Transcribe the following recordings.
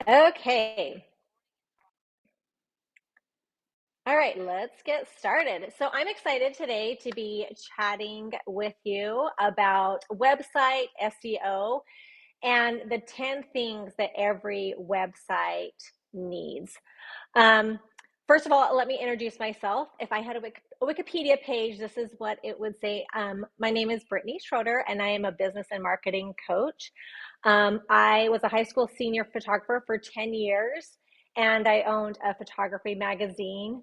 Okay. All right, let's get started. So I'm excited today to be chatting with you about website SEO and the 10 things that every website needs. Um, First of all, let me introduce myself. If I had a Wikipedia page, this is what it would say. My name is Brittni Schroeder, and I am a business and marketing coach. I was a high school senior photographer for 10 years, and I owned a photography magazine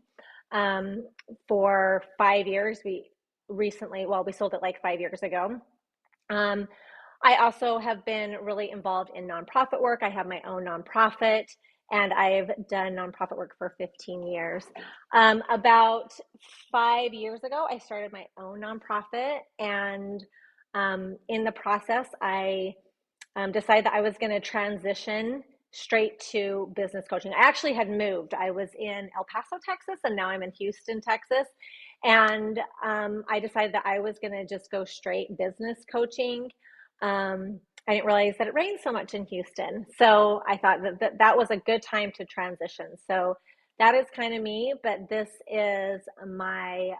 um, for 5 years. We sold it like 5 years ago. Um, I also have been really involved in nonprofit work. I have my own nonprofit, and I've done nonprofit work for 15 years. About 5 years ago, I started my own nonprofit, and in the process, I decided that I was going to transition straight to business coaching. I actually had moved. I was in El Paso, Texas, and now I'm in Houston, Texas. And I decided that I was going to just go straight business coaching. I didn't realize that it rained so much in Houston. So I thought that was a good time to transition. So that is kind of me, but this is my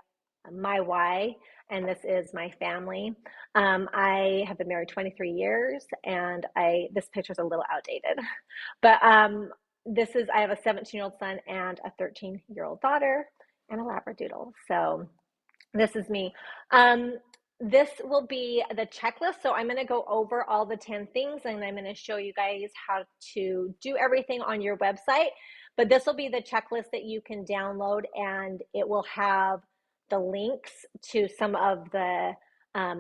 why, and this is my family. I have been married 23 years, and this picture's a little outdated, but I have a 17-year-old son and a 13-year-old daughter and a Labradoodle. So this is me. This will be the checklist. So I'm going to go over all the 10 things, and I'm going to show you guys how to do everything on your website. But this will be the checklist that you can download, and it will have the links to some of the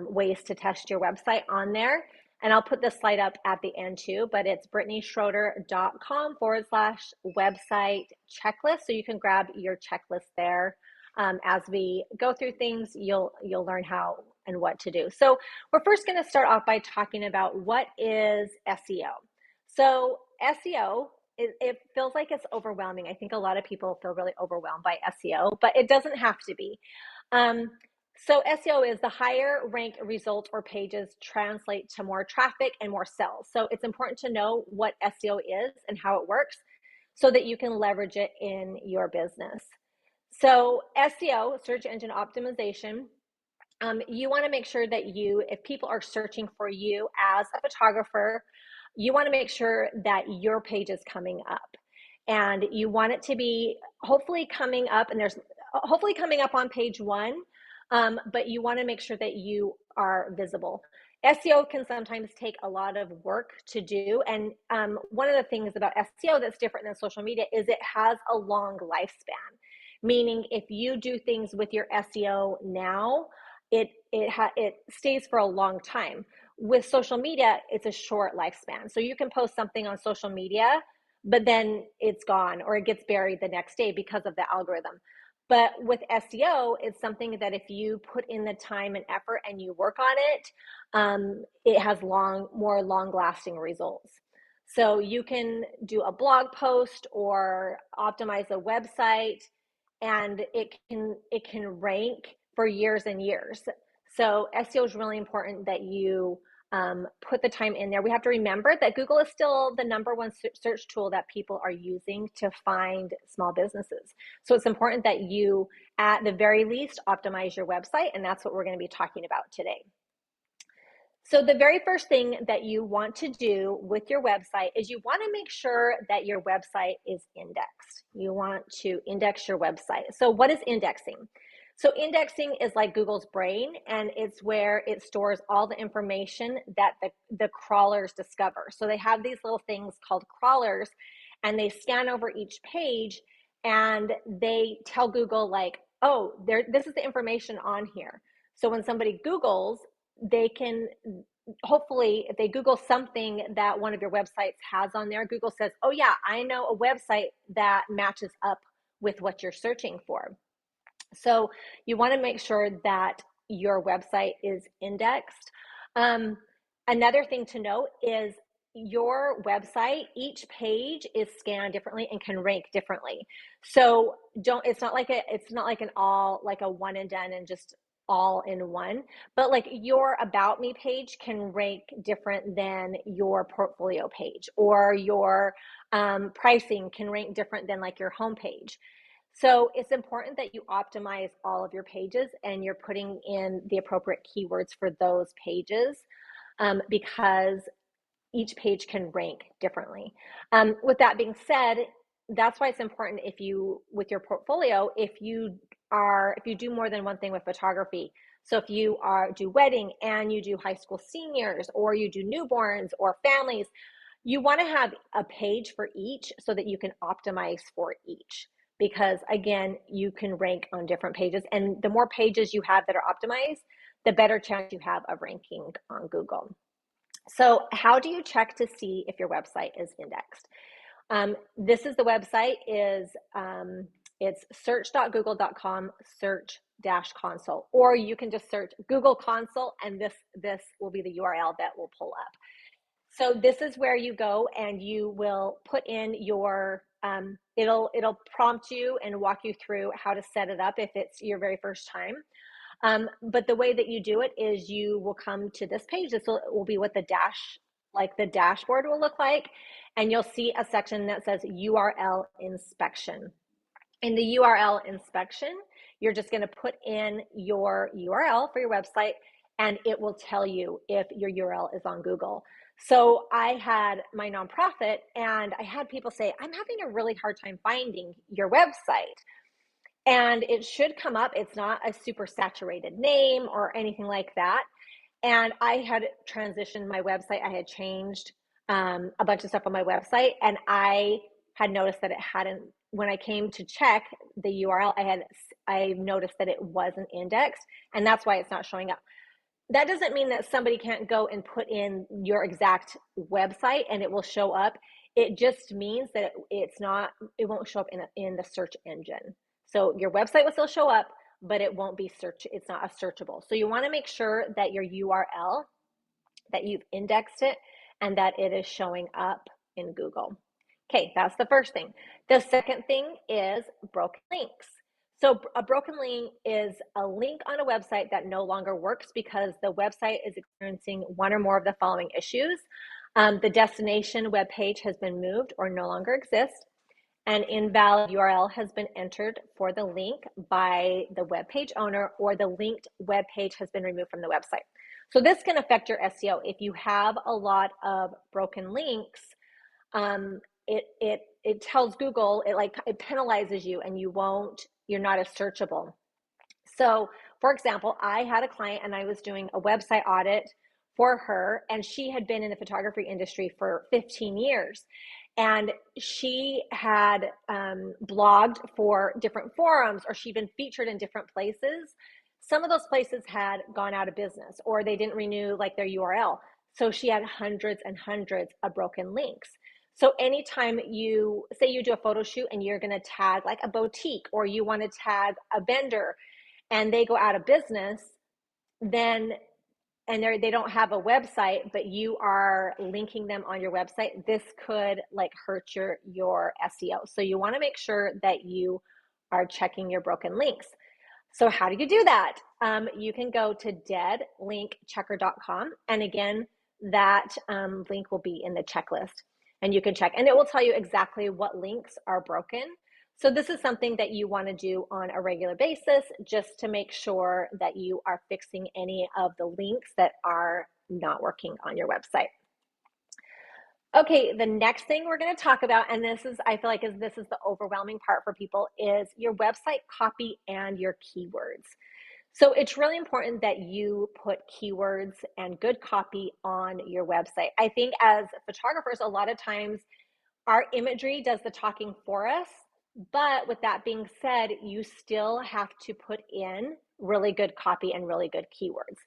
ways to test your website on there. And I'll put this slide up at the end too, but it's brittnischroeder.com/website checklist. So you can grab your checklist there. As we go through things, you'll learn how and what to do. So we're first going to start off by talking about what is SEO. So SEO, it feels like it's overwhelming. I think a lot of people feel really overwhelmed by SEO, but it doesn't have to be. So SEO is the higher rank results or pages translate to more traffic and more sales. So it's important to know what SEO is and how it works so that you can leverage it in your business. So SEO, search engine optimization, you want to make sure that if people are searching for you as a photographer, you want to make sure that your page is coming up. And you want it to be hopefully coming up, and there's hopefully coming up on page one, but you want to make sure that you are visible. SEO can sometimes take a lot of work to do. And one of the things about SEO that's different than social media is it has a long lifespan. Meaning if you do things with your SEO now, it stays for a long time. With social media, it's a short lifespan. So you can post something on social media, but then it's gone or it gets buried the next day because of the algorithm. But with SEO, it's something that if you put in the time and effort and you work on it, it has more long-lasting results. So you can do a blog post or optimize a website, and it can rank for years and years. So SEO is really important that you put the time in there. We have to remember that Google is still the #1 search tool that people are using to find small businesses. So it's important that you, at the very least, optimize your website, and that's what we're going to be talking about today. So the very first thing that you want to do with your website is you want to make sure that your website is indexed. You want to index your website. So what is indexing? So indexing is like Google's brain, and it's where it stores all the information that the crawlers discover. So they have these little things called crawlers, and they scan over each page, and they tell Google like, oh, this is the information on here. So when somebody Googles, they can hopefully, if they Google something that one of your websites has on there, Google says, oh yeah, I know a website that matches up with what you're searching for. So you want to make sure that your website is indexed. Another thing to note is your website, each page is scanned differently and can rank differently. So it's not like a one and done and just all in one, but like your About Me page can rank different than your portfolio page, or your pricing can rank different than like your homepage. So it's important that you optimize all of your pages and you're putting in the appropriate keywords for those pages, because each page can rank differently. With that being said, that's why it's important, if you, with your portfolio, if you do more than one thing with photography. So if you do wedding and you do high school seniors, or you do newborns or families, you want to have a page for each so that you can optimize for each. Because again, you can rank on different pages, and the more pages you have that are optimized, the better chance you have of ranking on Google. So how do you check to see if your website is indexed? This is the website is, it's search.google.com search-console, or you can just search Google Console, and this will be the URL that will pull up. So this is where you go and you will put in your, it'll prompt you and walk you through how to set it up if it's your very first time. But the way that you do it is you will come to this page. This will be what the dashboard will look like. And you'll see a section that says URL inspection. In the URL inspection, you're just going to put in your URL for your website, and it will tell you if your URL is on Google. So I had my nonprofit, and I had people say, I'm having a really hard time finding your website. And it should come up. It's not a super saturated name or anything like that. And I had transitioned my website. I had changed a bunch of stuff on my website, and I had noticed that it hadn't, when I came to check the URL, I noticed that it wasn't indexed, and that's why it's not showing up. That doesn't mean that somebody can't go and put in your exact website and it will show up. It just means that it won't show up in the search engine. So your website will still show up, but it won't be it's not a searchable. So you want to make sure that your URL, that you've indexed it and that it is showing up in Google. Okay, that's the first thing. The second thing is broken links. So a broken link is a link on a website that no longer works because the website is experiencing one or more of the following issues. The destination web page has been moved or no longer exists. An invalid URL has been entered for the link by the web page owner, or the linked web page has been removed from the website. So this can affect your SEO. If you have a lot of broken links, it tells Google, it penalizes you, and you're not as searchable. So for example, I had a client and I was doing a website audit for her, and she had been in the photography industry for 15 years. And she had blogged for different forums, or she'd been featured in different places. Some of those places had gone out of business, or they didn't renew their URL. So she had hundreds and hundreds of broken links. So anytime you say you do a photo shoot and you're going to tag a boutique, or you want to tag a vendor and they go out of business, then and they don't have a website, but you are linking them on your website, this could hurt your SEO. So you want to make sure that you are checking your broken links. So how do you do that? You can go to deadlinkchecker.com, and again, that link will be in the checklist, and you can check, and it will tell you exactly what links are broken. So this is something that you want to do on a regular basis, just to make sure that you are fixing any of the links that are not working on your website. Okay, the next thing we're going to talk about, and I feel like this is the overwhelming part for people, is your website copy and your keywords. So it's really important that you put keywords and good copy on your website. I think as photographers, a lot of times our imagery does the talking for us. But with that being said, you still have to put in really good copy and really good keywords.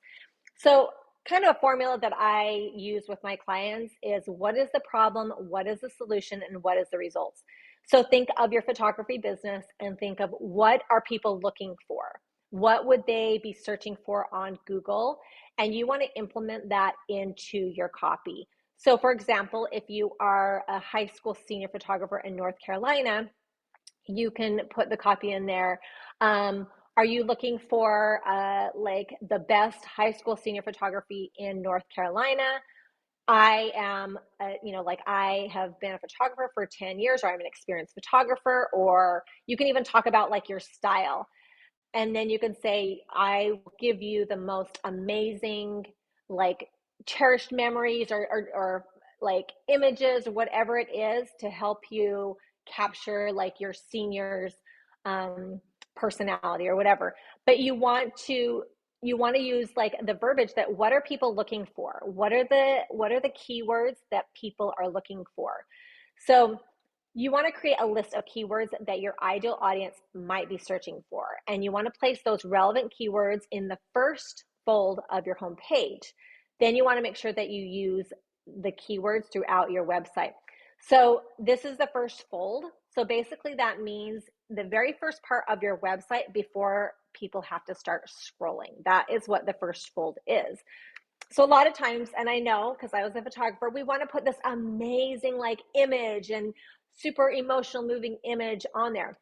So kind of a formula that I use with my clients is, what is the problem, what is the solution, and what is the results? So think of your photography business and think of, what are people looking for? What would they be searching for on Google? And you want to implement that into your copy. So for example, if you are a high school senior photographer in North Carolina, you can put the copy in there. Are you looking for like the best high school senior photography in North Carolina? I am, like I have been a photographer for 10 years, or I'm an experienced photographer, or you can even talk about like your style. And then you can say, I will give you the most amazing, like cherished memories or like images or whatever it is to help you capture like your seniors um, personality or whatever. But you want to use like the verbiage that what are people looking for? What are the keywords that people are looking for? So you want to create a list of keywords that your ideal audience might be searching for. And you want to place those relevant keywords in the first fold of your home page. Then you want to make sure that you use the keywords throughout your website. So this is the first fold. So basically that means the very first part of your website before people have to start scrolling. That is what the first fold is. So a lot of times, and I know because I was a photographer, we want to put this amazing like image and super emotional moving image on there.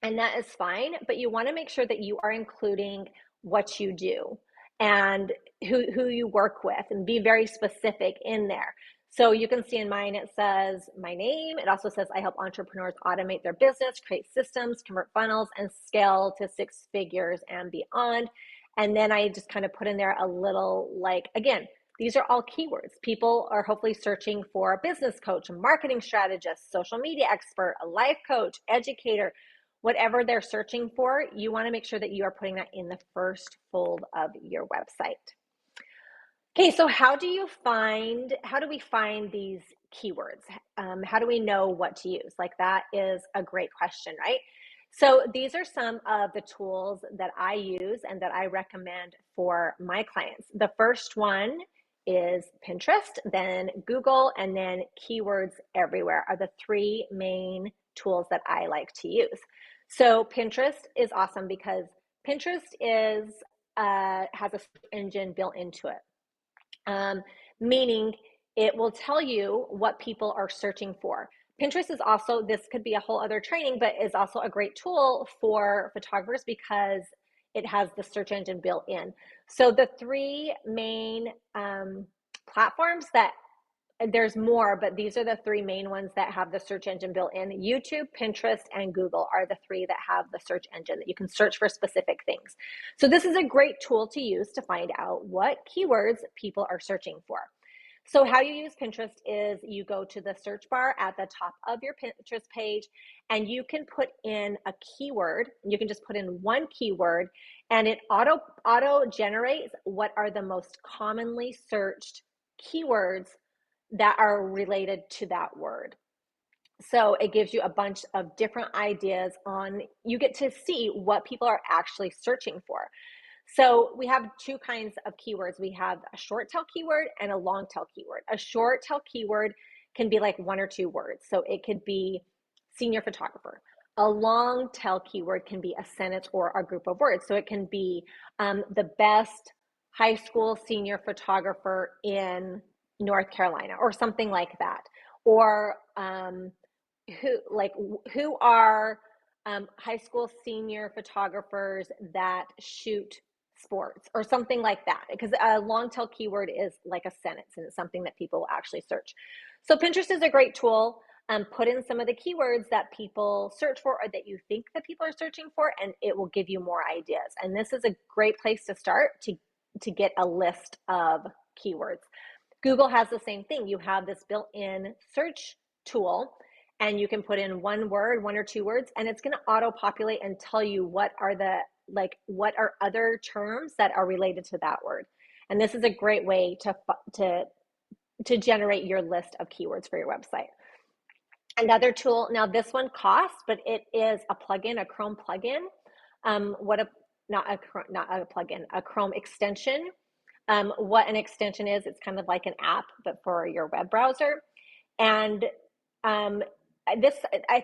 And that is fine, but you want to make sure that you are including what you do and who you work with, and be very specific in there. So you can see in mine, it says my name. It also says I help entrepreneurs automate their business, create systems, convert funnels, and scale to 6 figures and beyond. And then I just kind of put in there a little, like, again, these are all keywords. People are hopefully searching for a business coach, a marketing strategist, social media expert, a life coach, educator, whatever they're searching for. You want to make sure that you are putting that in the first fold of your website. Okay, so how do we find these keywords? How do we know what to use? Like, that is a great question, right? So these are some of the tools that I use and that I recommend for my clients. The first one is Pinterest, then Google, and then Keywords Everywhere are the 3 main tools that I like to use. So Pinterest is awesome because Pinterest has a search engine built into it. Meaning it will tell you what people are searching for. Pinterest is also, this could be a whole other training, but is also a great tool for photographers because it has the search engine built in. So the 3 main platforms that, there's more, but these are the 3 main ones that have the search engine built in. YouTube, Pinterest, and Google are the 3 that have the search engine that you can search for specific things. So this is a great tool to use to find out what keywords people are searching for. So how you use Pinterest is you go to the search bar at the top of your Pinterest page, and you can put in a keyword. You can just put in one keyword, and it auto generates what are the most commonly searched keywords that are related to that word. So it gives you a bunch of different ideas on, you get to see what people are actually searching for. So we have 2 kinds of keywords. We have a short tail keyword and a long tail keyword. A short tail keyword can be like 1 or 2 words. So it could be senior photographer. A long tail keyword can be a sentence or a group of words. So it can be the best high school senior photographer in North Carolina or something like that. Or who are high school senior photographers that shoot sports or something like that, because a long tail keyword is like a sentence and it's something that people will actually search. So Pinterest is a great tool. Put in some of the keywords that people search for or that you think that people are searching for, and it will give you more ideas. And this is a great place to start to get a list of keywords. Google has the same thing. You have this built-in search tool, and you can put in 1 word, 1 or 2 words, and it's going to auto-populate and tell you what are other terms that are related to that word. And this is a great way to generate your list of keywords for your website. Another tool, now this one costs, but it is a plugin, a Chrome plugin. Not a plugin, a Chrome extension. What an extension is, it's kind of like an app, but for your web browser. And I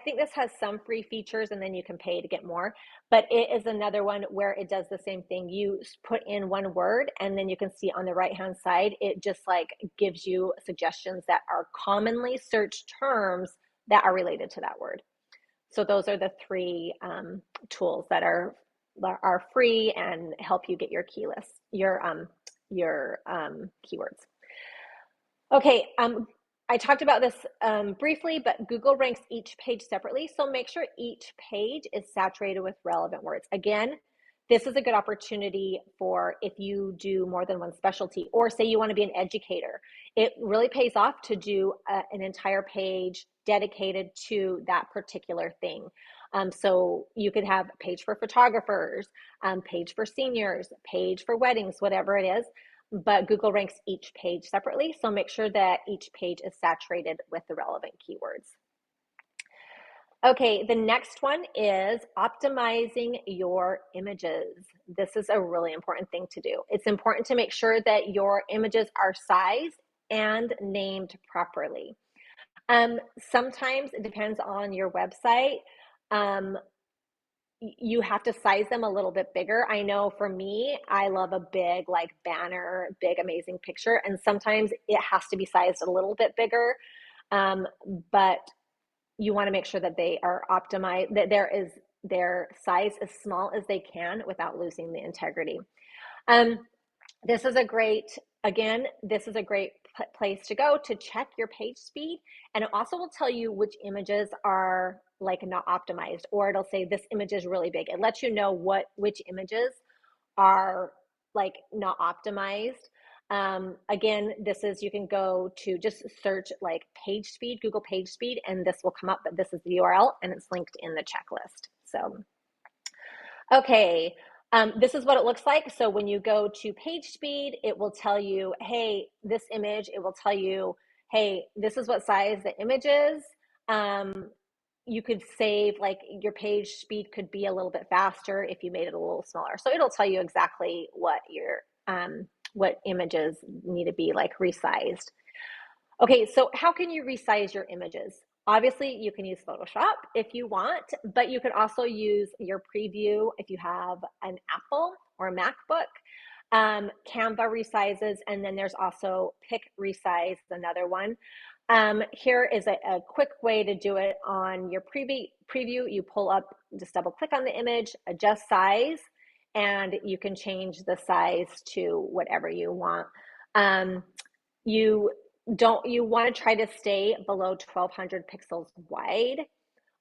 think this has some free features, and then you can pay to get more, but it is another one where it does the same thing. You put in 1 word, and then you can see on the right-hand side, it just like gives you suggestions that are commonly searched terms that are related to that word. So those are the 3 tools that are are free and help you get your keywords. Okay, I talked about this briefly, but Google ranks each page separately, so make sure each page is saturated with relevant words. Again, this is a good opportunity for if you do more than one specialty, or say you want to be an educator. It really pays off to do an entire page dedicated to that particular thing. So you could have a page for photographers, page for seniors, page for weddings, whatever it is. But Google ranks each page separately, so make sure that each page is saturated with the relevant keywords. Okay, the next one is optimizing your images. This is a really important thing to do. It's important to make sure that your images are sized and named properly. Sometimes it depends on your website. You have to size them a little bit bigger. I know for me, I love a big like banner, big amazing picture, and sometimes it has to be sized a little bit bigger. But you want to make sure that they are optimized, that their size as small as they can without losing the integrity. This is a great place to go to check your page speed, and it also will tell you which images are like not optimized, or it'll say this image is really big. It lets you know which images are like not optimized. Again, you can go to just search like page speed, Google page speed, and this will come up, but this is the URL and it's linked in the checklist. So, okay. This is what it looks like. So when you go to page speed, it will tell you, hey, this image, it will tell you, hey, this is what size the image is. You could save, like your page speed could be a little bit faster if you made it a little smaller. So it'll tell you exactly what what images need to be like resized. Okay, so how can you resize your images? Obviously, you can use Photoshop if you want, but you could also use your preview if you have an Apple or a MacBook. Canva resizes, and then there's also Pick Resize, another one. Here is a quick way to do it on your preview. You pull up, just double click on the image, adjust size, and you can change the size to whatever you want. You want to try to stay below 1200 pixels wide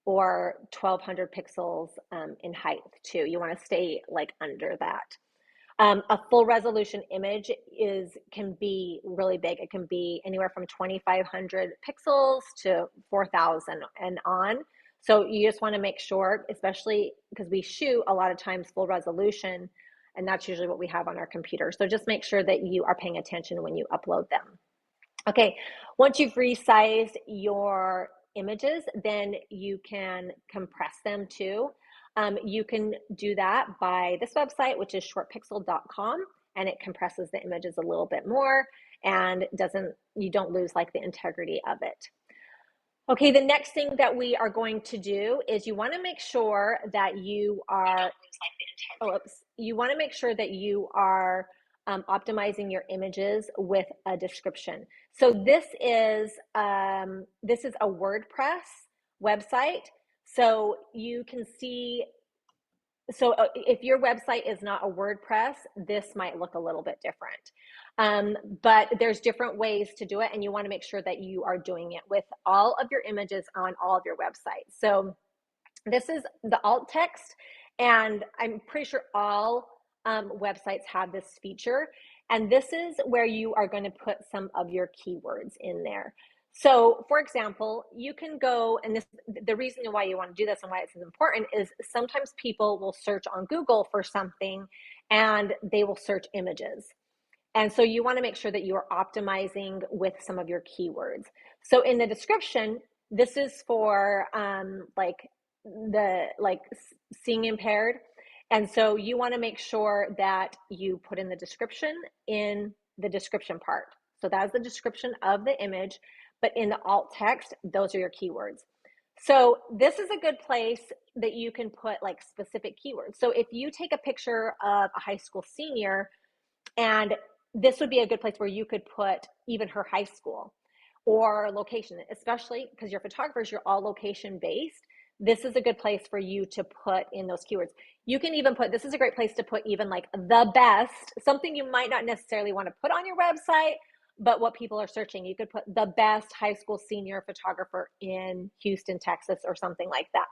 or 1200 pixels in height too. You want to stay like under that. A full resolution image can be really big. It can be anywhere from 2500 pixels to 4000 and on. So you just want to make sure, especially because we shoot a lot of times full resolution, and that's usually what we have on our computer. So just make sure that you are paying attention when you upload them. Okay, once you've resized your images, then you can compress them too. You can do that by this website, which is shortpixel.com, and it compresses the images a little bit more and you don't lose like the integrity of it. Okay, the next thing that we are going to do is you want to make sure that you are optimizing your images with a description. So this is a WordPress website. So you can see, if your website is not a WordPress, this might look a little bit different. But there's different ways to do it, and you want to make sure that you are doing it with all of your images on all of your websites. So this is the alt text, and I'm pretty sure all websites have this feature, and this is where you are going to put some of your keywords in there. So for example, you can go, and the reason why you want to do this and why it's important is sometimes people will search on Google for something and they will search images. And so you want to make sure that you are optimizing with some of your keywords. So in the description, this is for seeing impaired. And so you want to make sure that you put in the description part. So that's the description of the image, but in the alt text, those are your keywords. So this is a good place that you can put like specific keywords. So if you take a picture of a high school senior, and this would be a good place where you could put even her high school or location, especially because you're photographers, you're all location based. this is a good place for you to put in those keywords. You can even put, this is a great place to put even like the best, something you might not necessarily want to put on your website, but what people are searching. You could put the best high school senior photographer in Houston, Texas, or something like that.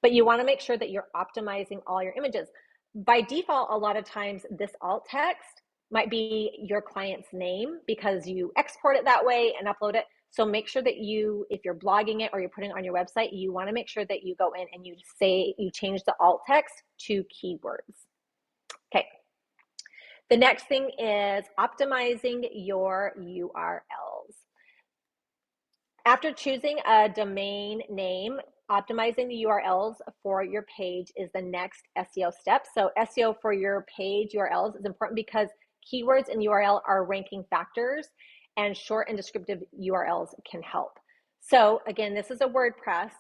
But you want to make sure that you're optimizing all your images. By default, a lot of times this alt text might be your client's name because you export it that way and upload it. So make sure that you, if you're blogging it or you're putting it on your website, you want to make sure that you go in and you change the alt text to keywords. Okay. The next thing is optimizing your URLs. After choosing a domain name, optimizing the URLs for your page is the next SEO step. So SEO for your page URLs is important because keywords and URL are ranking factors, and short and descriptive URLs can help. So again, this is a WordPress.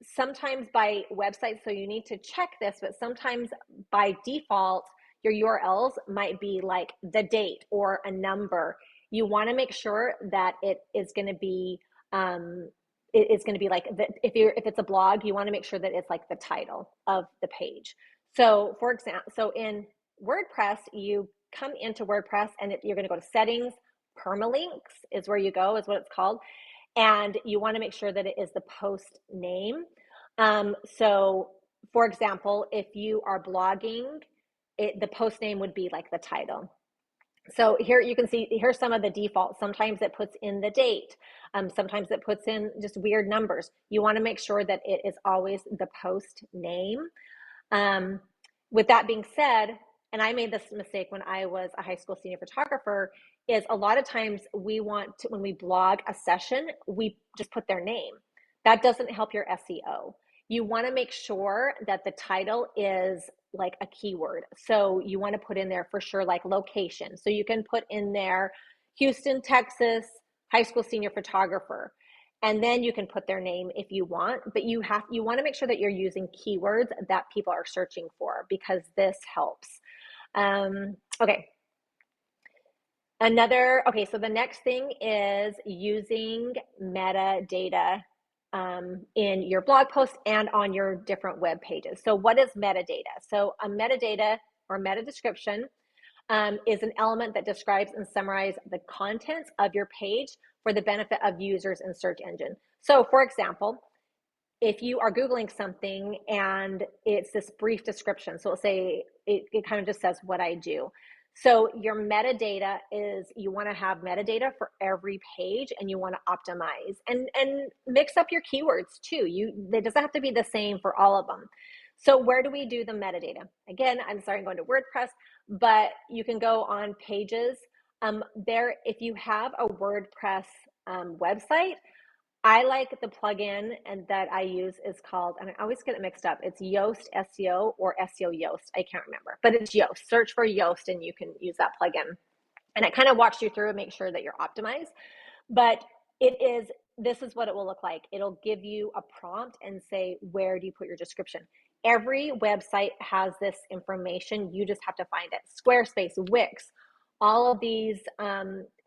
Sometimes by website, so you need to check this, but sometimes by default, your URLs might be like the date or a number. You want to make sure that it is going to be like if it's a blog, you want to make sure that it's like the title of the page. So for example, so in WordPress, you come into WordPress and you're going to go to settings. Permalinks is where you go, is what it's called. And you want to make sure that it is the post name. So for example, if you are blogging, the post name would be like the title. So here you can see, here's some of the defaults. Sometimes it puts in the date. Sometimes it puts in just weird numbers. You want to make sure that it is always the post name. With that being said, and I made this mistake when I was a high school senior photographer, is a lot of times we want to, when we blog a session, we just put their name. That doesn't help your SEO. You want to make sure that the title is like a keyword. So you want to put in there for sure, like location. So you can put in there Houston, Texas, high school senior photographer. And then you can put their name if you want, but you want to make sure that you're using keywords that people are searching for, because this helps. Okay. So the next thing is using metadata in your blog posts and on your different web pages. So what is metadata? So a metadata or meta description is an element that describes and summarizes the contents of your page for the benefit of users and search engine. So for example, if you are Googling something and it's this brief description, so it'll say, it kind of just says what I do. So your metadata is, you want to have metadata for every page, and you want to optimize and mix up your keywords too. It doesn't have to be the same for all of them. So where do we do the metadata? Again, I'm sorry, I'm going to WordPress, but you can go on pages. There, if you have a WordPress website, I like the plugin and that I use is called, and I always get it mixed up, it's Yoast SEO or SEO Yoast. I can't remember, but it's Yoast. Search for Yoast and you can use that plugin. And it kind of walks you through and make sure that you're optimized. But this is what it will look like. It'll give you a prompt and say, where do you put your description? Every website has this information. You just have to find it. Squarespace, Wix, all of these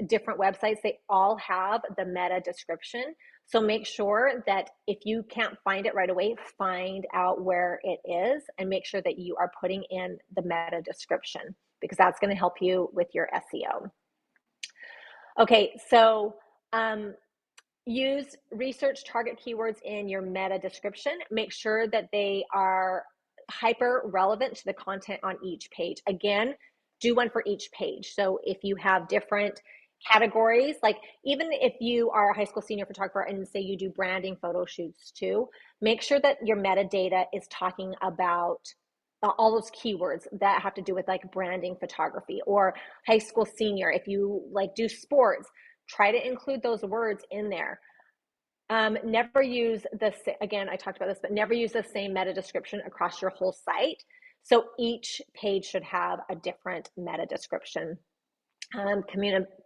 different websites, they all have the meta description. So make sure that if you can't find it right away, find out where it is and make sure that you are putting in the meta description, because that's going to help you with your SEO. Okay, so use research target keywords in your meta description. Make sure that they are hyper relevant to the content on each page. Again, do one for each page. So if you have different categories, like even if you are a high school senior photographer and say you do branding photo shoots too, make sure that your metadata is talking about all those keywords that have to do with like branding photography, or high school senior. If you like do sports, try to include those words in there. Never use again, I talked about this, but never use the same meta description across your whole site. So each page should have a different meta description.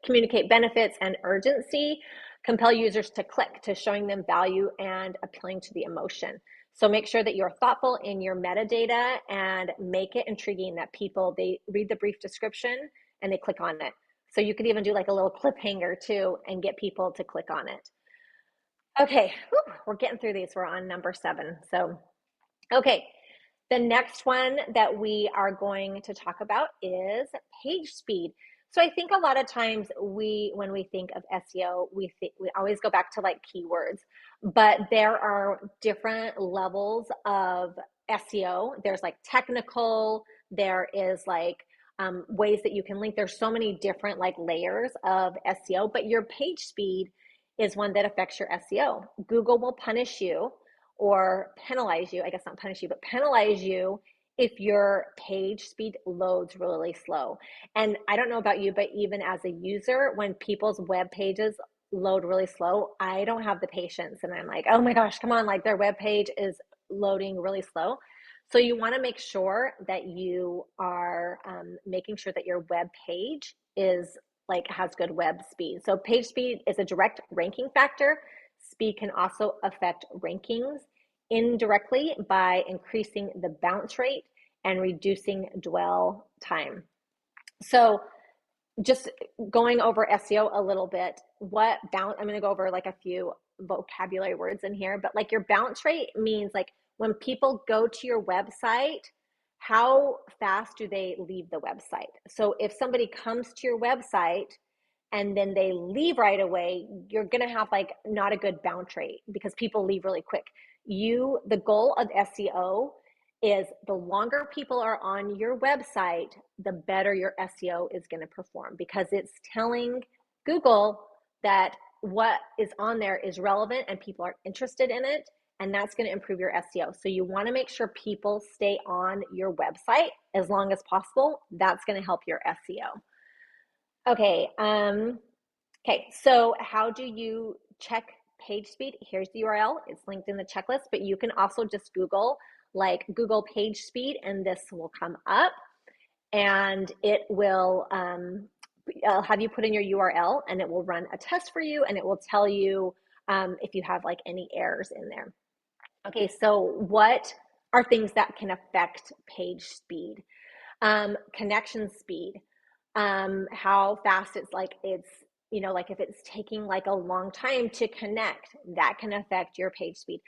Communicate benefits and urgency. Compel users to click, to showing them value and appealing to the emotion. So make sure that you're thoughtful in your metadata and make it intriguing, that they read the brief description and they click on it. So you could even do like a little cliffhanger too and get people to click on it. Okay, whew, we're getting through these. We're on number 7. So, okay, the next one that we are going to talk about is page speed. So I think a lot of times when we think of SEO, we always go back to like keywords, but there are different levels of SEO. There's like technical, there is like ways that you can link. There's so many different like layers of SEO, but your page speed is one that affects your SEO. Google will punish you or penalize you, I guess not punish you, but penalize you if your page speed loads really slow. And I don't know about you, but even as a user, when people's web pages load really slow, I don't have the patience. And I'm like, oh my gosh, come on, like their web page is loading really slow. So you want to make sure that you are making sure that your web page is like has good web speed. So page speed is a direct ranking factor. Speed can also affect rankings indirectly by increasing the bounce rate and reducing dwell time. So just going over SEO a little bit, I'm going to go over like a few vocabulary words in here, but like your bounce rate means like when people go to your website, how fast do they leave the website? So if somebody comes to your website and then they leave right away, you're going to have like not a good bounce rate because people leave really quick. The goal of SEO is the longer people are on your website, the better your SEO is going to perform because it's telling Google that what is on there is relevant and people are interested in it, and that's going to improve your SEO. So you want to make sure people stay on your website as long as possible. That's going to help your SEO. Okay, so how do you check page speed? Here's the URL. It's linked in the checklist, but you can also just Google Google page speed, and this will come up, and it will have you put in your URL, and it will run a test for you, and it will tell you if you have like any errors in there. Okay, so what are things that can affect page speed? Connection speed, how fast it's like if it's taking like a long time to connect, that can affect your page speed.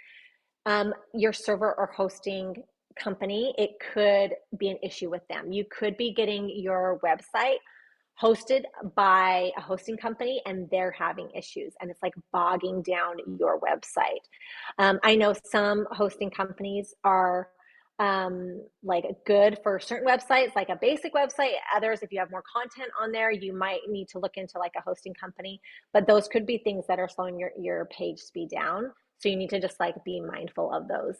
Your server or hosting company, it could be an issue with them. You could be getting your website hosted by a hosting company and they're having issues and it's like bogging down your website. I know some hosting companies are like good for certain websites, like a basic website. Others, if you have more content on there, you might need to look into like a hosting company, but those could be things that are slowing your page speed down. So you need to just like be mindful of those.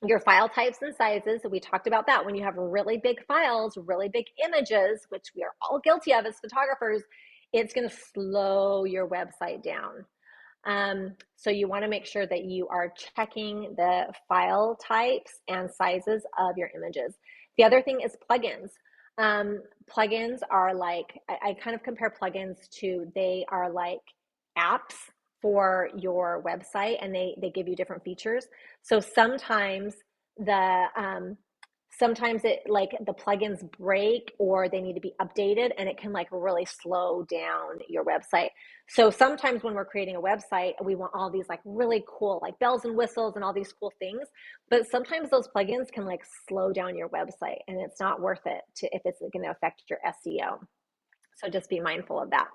Your file types and sizes, we talked about that. When you have really big files, really big images, which we are all guilty of as photographers, it's going to slow your website down. So you want to make sure that you are checking the file types and sizes of your images. The other thing is plugins. Plugins are like, I kind of compare plugins to, they are like apps for your website, and they give you different features. So sometimes it like the plugins break or they need to be updated, and it can like really slow down your website. So sometimes when we're creating a website, we want all these like really cool like bells and whistles and all these cool things, but sometimes those plugins can like slow down your website, and it's not worth it if it's going to affect your SEO. So just be mindful of that.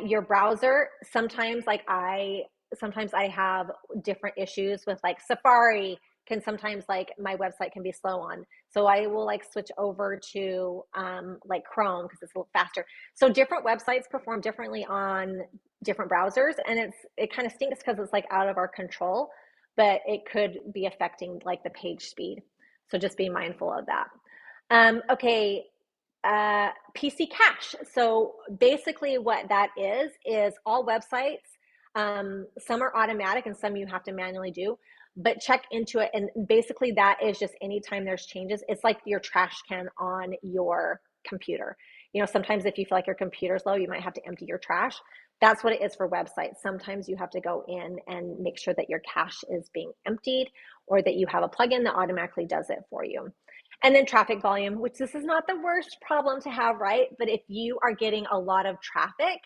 Your browser, sometimes I have different issues with like Safari can sometimes like my website can be slow on. So I will like switch over to like Chrome because it's a little faster. So different websites perform differently on different browsers, and it kind of stinks because it's like out of our control, but it could be affecting like the page speed. So just be mindful of that. Okay. PC cache. So basically what that is all websites, some are automatic and some you have to manually do, but check into it. And basically that is just anytime there's changes, it's like your trash can on your computer. Sometimes if you feel like your computer's low, you might have to empty your trash. That's what it is for websites. Sometimes you have to go in and make sure that your cache is being emptied, or that you have a plugin that automatically does it for you. And then traffic volume, which this is not the worst problem to have, right? But if you are getting a lot of traffic,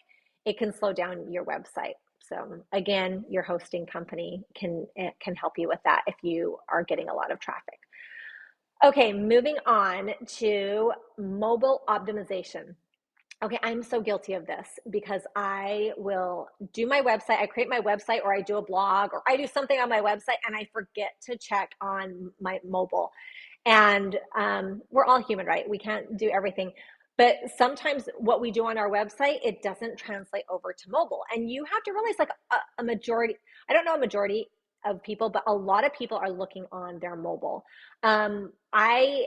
it can slow down your website. So again, your hosting company can help you with that if you are getting a lot of traffic. Okay, moving on to mobile optimization. Okay, I'm so guilty of this because I will do my website, I create my website, or I do a blog, or I do something on my website, and I forget to check on my mobile. And we're all human, right? We can't do everything. But sometimes what we do on our website, it doesn't translate over to mobile. And you have to realize, like, a majority, I don't know a majority of people, but a lot of people are looking on their mobile. I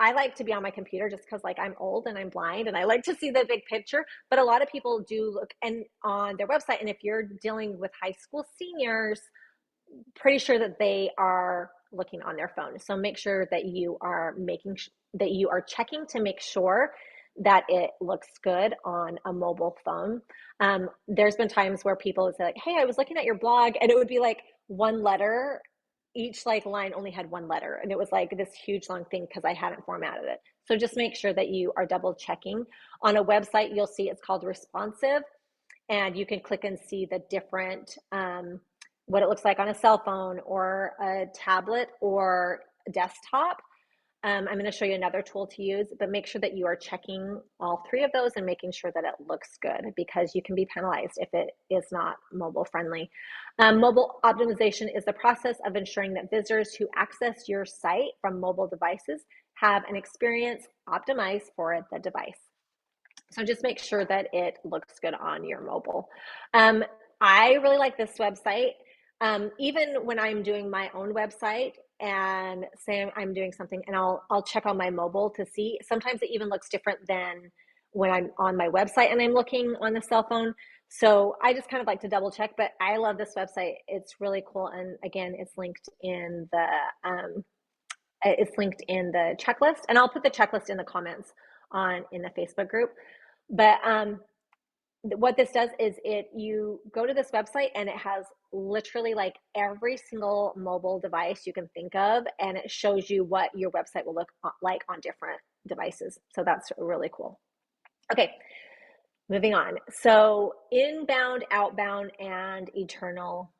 like to be on my computer just because, like, I'm old and I'm blind and I like to see the big picture, but a lot of people do look and on their website. And if you're dealing with high school seniors, pretty sure that they are looking on their phone. So make sure that you are that you are checking to make sure that it looks good on a mobile phone. There's been times where people would say, like, hey, I was looking at your blog, and it would be like one letter. Each like line only had one letter, and it was like this huge long thing because I hadn't formatted it. So just make sure that you are double checking. On a website, you'll see it's called responsive, and you can click and see the different what it looks like on a cell phone or a tablet or a desktop. I'm going to show you another tool to use, but make sure that you are checking all three of those and making sure that it looks good, because you can be penalized if it is not mobile friendly. Mobile optimization is the process of ensuring that visitors who access your site from mobile devices have an experience optimized for the device. So just make sure that it looks good on your mobile. I really like this website. Even when I'm doing my own website and say I'm doing something, and I'll check on my mobile to see. Sometimes it even looks different than when I'm on my website and I'm looking on the cell phone. So I just kind of like to double check, but I love this website. It's really cool. And again, it's linked in the checklist, and I'll put the checklist in the comments in the Facebook group. But what this does is you go to this website, and it has literally like every single mobile device you can think of, and it shows you what your website will look like on different devices. So that's really cool. Okay, moving on. So inbound, outbound, and internal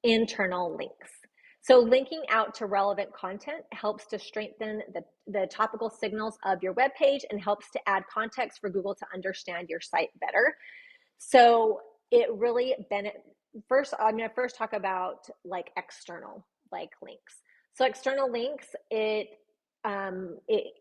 links. So linking out to relevant content helps to strengthen the topical signals of your web page and helps to add context for Google to understand your site better. So it really first, I'm going to first talk about like external like links. So external links,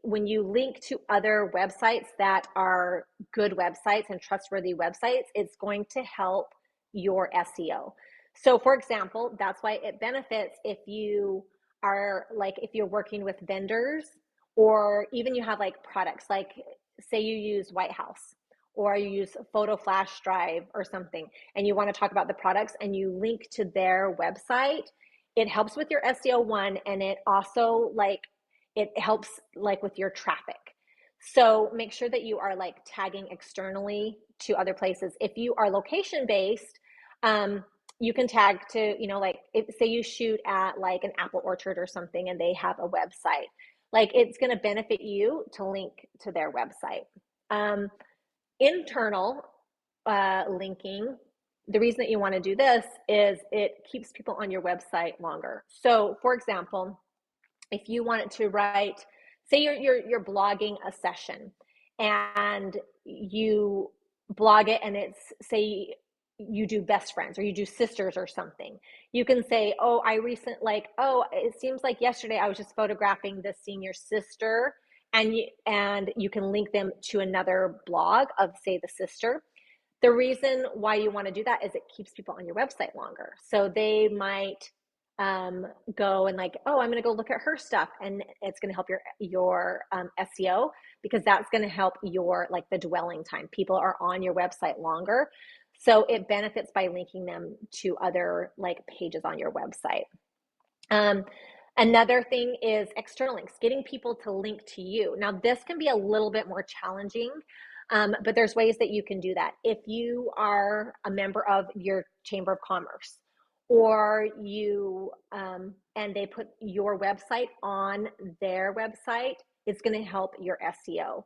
when you link to other websites that are good websites and trustworthy websites, it's going to help your SEO. So for example, that's why it benefits if you are like, if you're working with vendors, or even you have like products, like say you use White House or you use Photo Flash Drive or something, and you want to talk about the products and you link to their website, it helps with your SEO one, and it also it helps like with your traffic. So make sure that you are like tagging externally to other places. If you are location based, you can tag to, like say you shoot at like an apple orchard or something and they have a website, like it's going to benefit you to link to their website. Internal linking, the reason that you want to do this is it keeps people on your website longer. So for example, if you wanted to write, say you're blogging a session and you blog it, and it's, say you do best friends or you do sisters or something, you can say, oh, it seems like yesterday I was just photographing the senior sister, and you can link them to another blog of, say, the sister. The reason why you want to do that is it keeps people on your website longer. So they might go and like, oh, I'm going to go look at her stuff, and it's going to help your SEO, because that's going to help your like the dwelling time. People are on your website longer, so it benefits by linking them to other like pages on your website. Another thing is external links, getting people to link to you. Now this can be a little bit more challenging, but there's ways that you can do that. If you are a member of your Chamber of Commerce, or you and they put your website on their website, it's going to help your SEO.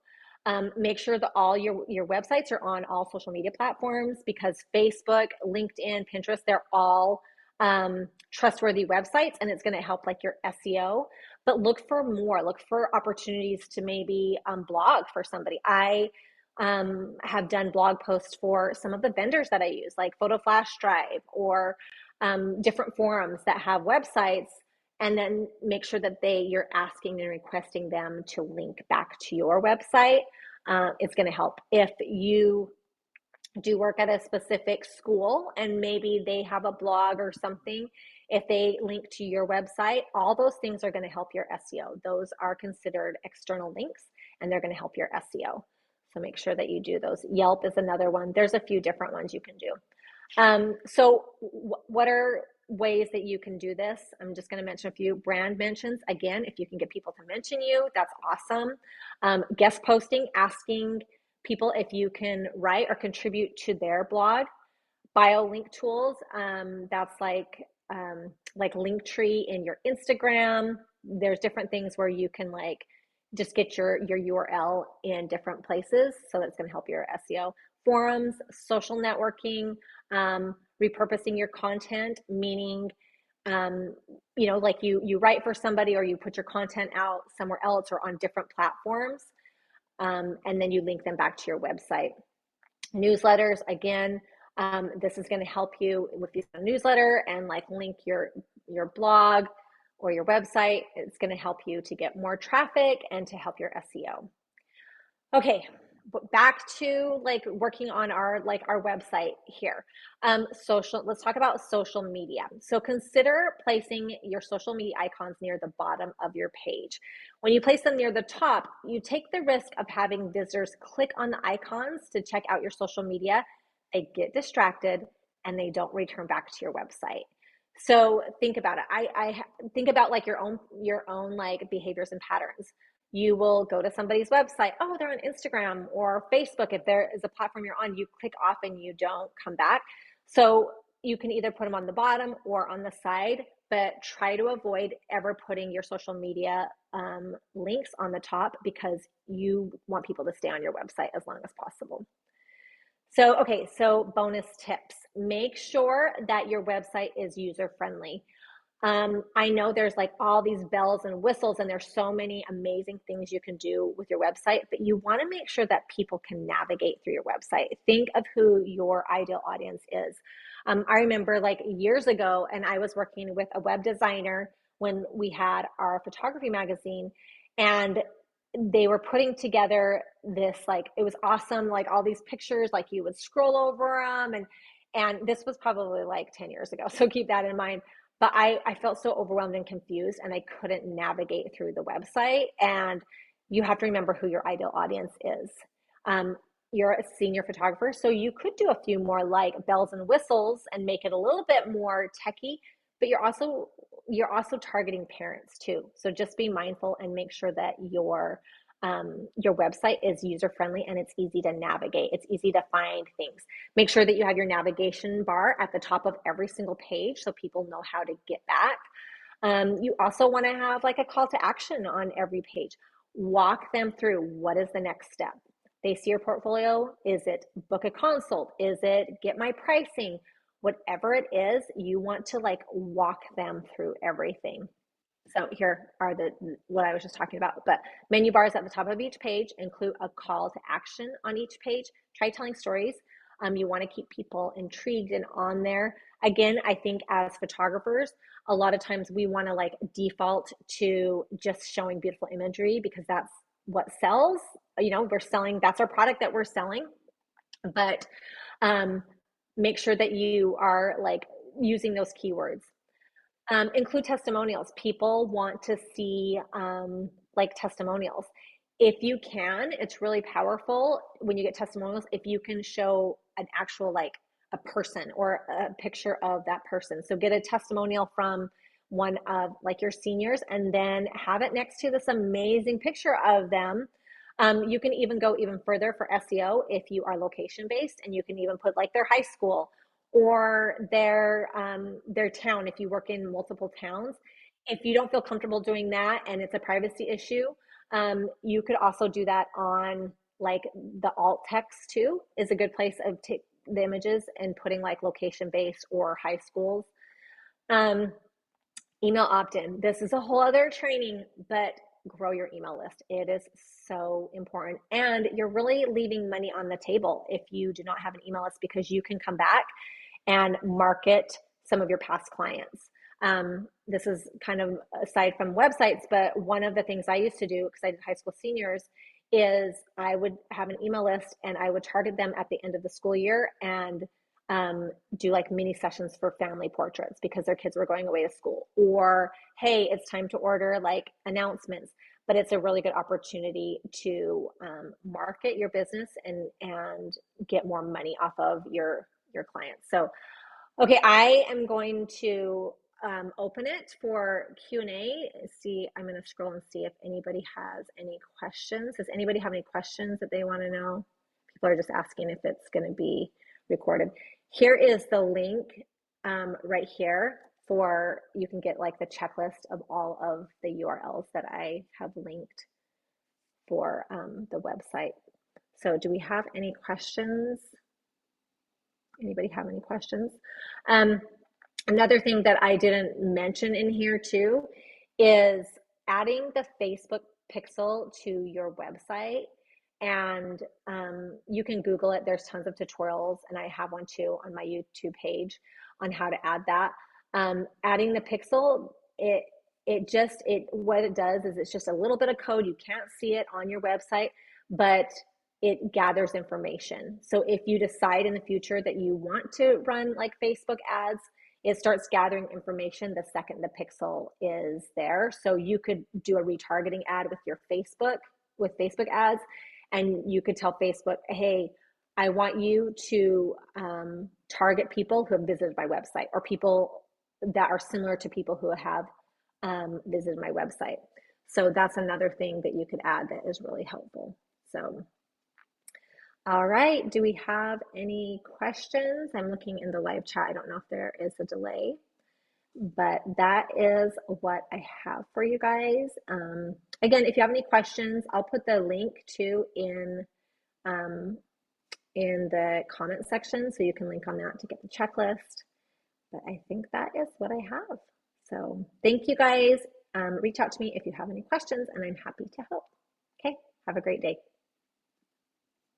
Make sure that all your websites are on all social media platforms, because Facebook, LinkedIn, Pinterest, they're all trustworthy websites, and it's going to help like your SEO. But look for more, look for opportunities to maybe blog for somebody. I have done blog posts for some of the vendors that I use, like Photo Flash Drive, or different forums that have websites, and then make sure that you're asking and requesting them to link back to your website. It's going to help. If you do work at a specific school and maybe they have a blog or something, if they link to your website, all those things are going to help your SEO. Those are considered external links, and they're going to help your SEO. So make sure that you do those. Yelp is another one. There's a few different ones you can do. So what are ways that you can do this? I'm just going to mention a few. Brand mentions. Again, if you can get people to mention you, that's awesome. Guest posting, asking people if you can write or contribute to their blog. Bio link tools, that's like Linktree in your Instagram. There's different things where you can like just get your URL in different places, so that's going to help your SEO. Forums, social networking, repurposing your content, meaning like you write for somebody, or you put your content out somewhere else or on different platforms, and then you link them back to your website. Newsletters, again, this is going to help you if you send a newsletter and like link your blog or your website. It's going to help you to get more traffic and to help your SEO. Okay, but back to like working on our website here. Let's talk about social media. So consider placing your social media icons near the bottom of your page. When you place them near the top, you take the risk of having visitors click on the icons to check out your social media. They get distracted and they don't return back to your website. So think about it. I think about like your own like behaviors and patterns. You will go to somebody's website. Oh, they're on Instagram or Facebook. If there is a platform you're on, you click off and you don't come back. So you can either put them on the bottom or on the side, but try to avoid ever putting your social media links on the top, because you want people to stay on your website as long as possible. So, okay, so bonus tips. Make sure that your website is user-friendly. I know there's like all these bells and whistles, and there's so many amazing things you can do with your website, but you want to make sure that people can navigate through your website. Think of who your ideal audience is. I remember like years ago, and I was working with a web designer when we had our photography magazine, and they were putting together this, like, it was awesome, like all these pictures, like you would scroll over them, and this was probably like 10 years ago, so keep that in mind. But I felt so overwhelmed and confused, and I couldn't navigate through the website. And you have to remember who your ideal audience is. You're a senior photographer, so you could do a few more like bells and whistles and make it a little bit more techy, but you're also targeting parents too. So just be mindful and make sure that your website is user-friendly and it's easy to navigate. It's easy to find things. Make sure that you have your navigation bar at the top of every single page so people know how to get back. You also want to have like a call to action on every page. Walk them through what is the next step. They see your portfolio. Is it book a consult? Is it get my pricing? Whatever it is, you want to like walk them through everything. So here are what I was just talking about. But menu bars at the top of each page, include a call to action on each page. Try telling stories. You want to keep people intrigued and on there. Again, I think as photographers, a lot of times we want to like default to just showing beautiful imagery because that's what sells. We're selling, that's our product that we're selling. But make sure that you are like using those keywords. Include testimonials. People want to see like testimonials. If you can, it's really powerful when you get testimonials, if you can show an actual like a person or a picture of that person. So get a testimonial from one of like your seniors and then have it next to this amazing picture of them. You can even go even further for SEO if you are location based, and you can even put like their high school or their town if you work in multiple towns. If you don't feel comfortable doing that and it's a privacy issue, you could also do that on like the alt text too is a good place of take the images and putting like location based or high schools. Um, Email opt-in. This is a whole other training, but grow your email list. It is so important. And you're really leaving money on the table if you do not have an email list, because you can come back and market some of your past clients. This is kind of aside from websites, but one of the things I used to do, because I did high school seniors, is I would have an email list and I would target them at the end of the school year and do like mini sessions for family portraits because their kids were going away to school, or hey, it's time to order like announcements. But it's a really good opportunity to market your business and get more money off of your clients. So okay, I am going to open it for Q&A. See, I'm going to scroll and see if anybody has any questions. Does anybody have any questions that they want to know? People are just asking if it's going to be recorded. Here is the link right here for, you can get like the checklist of all of the URLs that I have linked for the website. So do we have any questions? Anybody have any questions? Another thing that I didn't mention in here too is adding the Facebook pixel to your website. And you can Google it. There's tons of tutorials, and I have one too on my YouTube page on how to add that. Adding the pixel, what it does is it's just a little bit of code. You can't see it on your website, but it gathers information. So if you decide in the future that you want to run like Facebook ads, it starts gathering information the second the pixel is there. So you could do a retargeting ad with your Facebook ads, and you could tell Facebook, hey, I want you to target people who have visited my website, or people that are similar to people who have visited my website. So that's another thing that you could add that is really helpful. So, all right, do we have any questions? I'm looking in the live chat. I don't know if there is a delay, but that is what I have for you guys. Again, if you have any questions, I'll put the link to in the comment section, so you can link on that to get the checklist. But I think that is what I have. So thank you guys. Reach out to me if you have any questions, and I'm happy to help. Okay, have a great day.